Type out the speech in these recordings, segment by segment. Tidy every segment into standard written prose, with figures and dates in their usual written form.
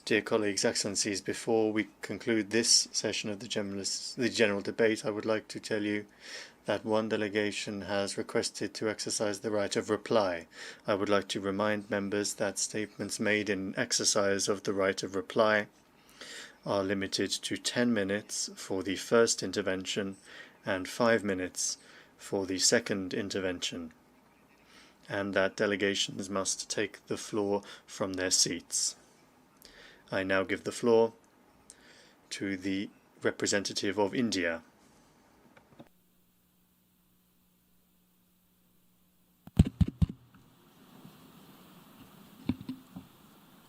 Dear colleagues, excellencies, before we conclude this session of the general debate, I would like to tell you that one delegation has requested to exercise the right of reply. I would like to remind members that statements made in exercise of the right of reply are limited to 10 minutes for the first intervention and 5 minutes for the second intervention, and that delegations must take the floor from their seats. I now give the floor to the representative of India.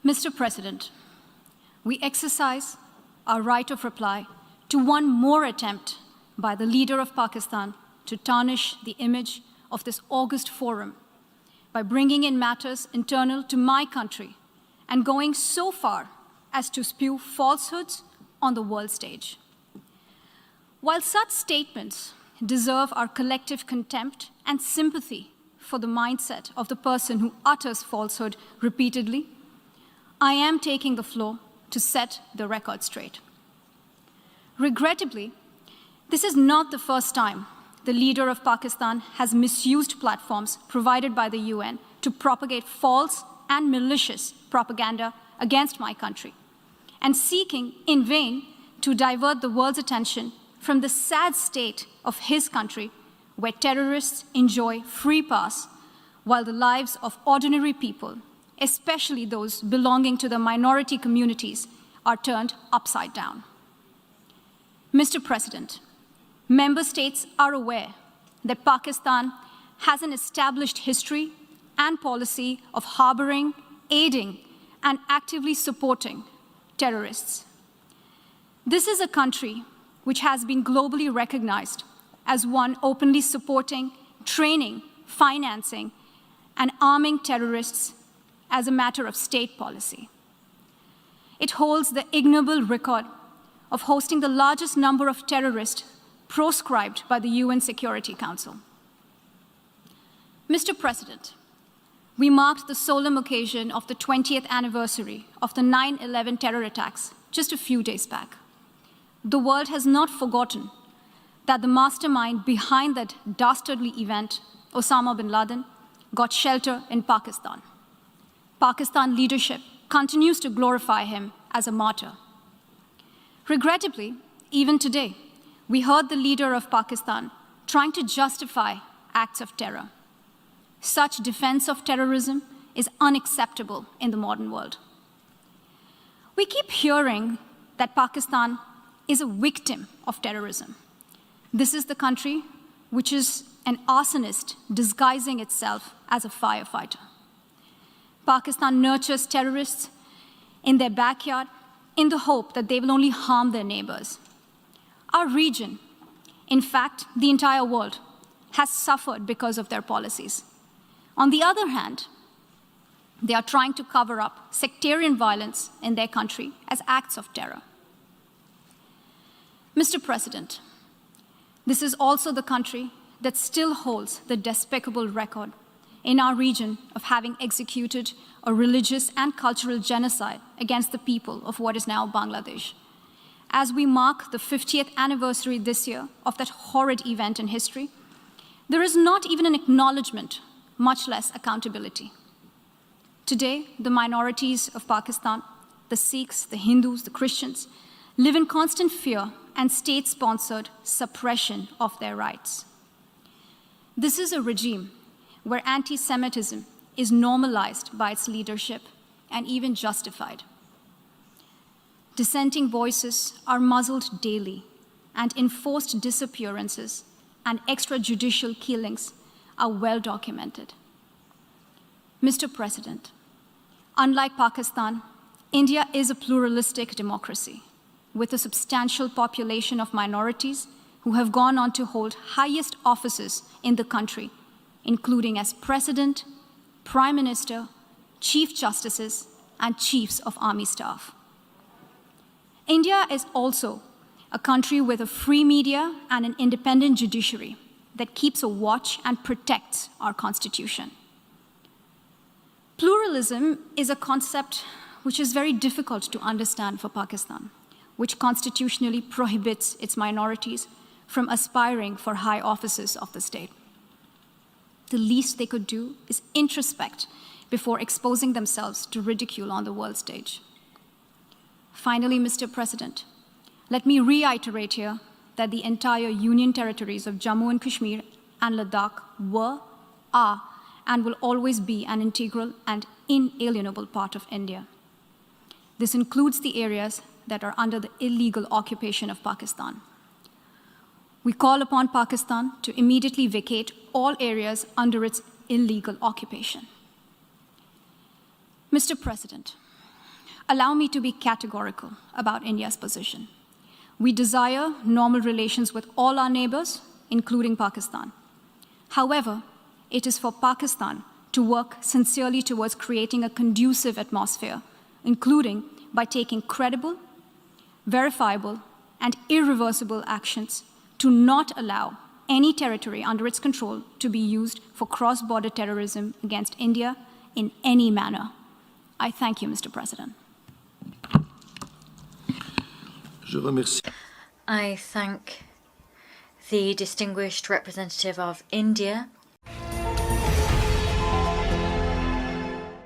Mr. President, we exercise our right of reply to one more attempt by the leader of Pakistan to tarnish the image of this august forum by bringing in matters internal to my country and going so far as to spew falsehoods on the world stage. While such statements deserve our collective contempt and sympathy for the mindset of the person who utters falsehood repeatedly, I am taking the floor to set the record straight. Regrettably, this is not the first time the leader of Pakistan has misused platforms provided by the UN to propagate false and malicious propaganda against my country, and seeking in vain to divert the world's attention from the sad state of his country, where terrorists enjoy free pass while the lives of ordinary people, especially those belonging to the minority communities, are turned upside down. Mr. President, member states are aware that Pakistan has an established history and policy of harboring, aiding, and actively supporting terrorists. This is a country which has been globally recognized as one openly supporting, training, financing, and arming terrorists as a matter of state policy. It holds the ignoble record of hosting the largest number of terrorists proscribed by the UN Security Council. Mr. President, we marked the solemn occasion of the 20th anniversary of the 9/11 terror attacks just a few days back. The world has not forgotten that the mastermind behind that dastardly event, Osama bin Laden, got shelter in Pakistan. Pakistan leadership continues to glorify him as a martyr. Regrettably, even today, we heard the leader of Pakistan trying to justify acts of terror. Such defense of terrorism is unacceptable in the modern world. We keep hearing that Pakistan is a victim of terrorism. This is the country which is an arsonist disguising itself as a firefighter. Pakistan nurtures terrorists in their backyard in the hope that they will only harm their neighbors. Our region, in fact, the entire world, has suffered because of their policies. On the other hand, they are trying to cover up sectarian violence in their country as acts of terror. Mr. President, this is also the country that still holds the despicable record in our region of having executed a religious and cultural genocide against the people of what is now Bangladesh. As we mark the 50th anniversary this year of that horrid event in history, there is not even an acknowledgement, much less accountability. Today, the minorities of Pakistan, the Sikhs, the Hindus, the Christians, live in constant fear and state-sponsored suppression of their rights. This is a regime where anti-Semitism is normalized by its leadership and even justified. Dissenting voices are muzzled daily, and enforced disappearances and extrajudicial killings are well documented. Mr. President, unlike Pakistan, India is a pluralistic democracy with a substantial population of minorities who have gone on to hold highest offices in the country, including as President, Prime Minister, Chief Justices, and Chiefs of Army Staff. India is also a country with a free media and an independent judiciary that keeps a watch and protects our Constitution. Pluralism is a concept which is very difficult to understand for Pakistan, which constitutionally prohibits its minorities from aspiring for high offices of the state. The least they could do is introspect before exposing themselves to ridicule on the world stage. Finally, Mr. President, let me reiterate here that the entire Union territories of Jammu and Kashmir and Ladakh were, are, and will always be an integral and inalienable part of India. This includes the areas that are under the illegal occupation of Pakistan. We call upon Pakistan to immediately vacate all areas under its illegal occupation. Mr. President, allow me to be categorical about India's position. We desire normal relations with all our neighbors, including Pakistan. However, it is for Pakistan to work sincerely towards creating a conducive atmosphere, including by taking credible, verifiable, and irreversible actions to not allow any territory under its control to be used for cross-border terrorism against India in any manner. I thank you, Mr. President. I thank the distinguished representative of India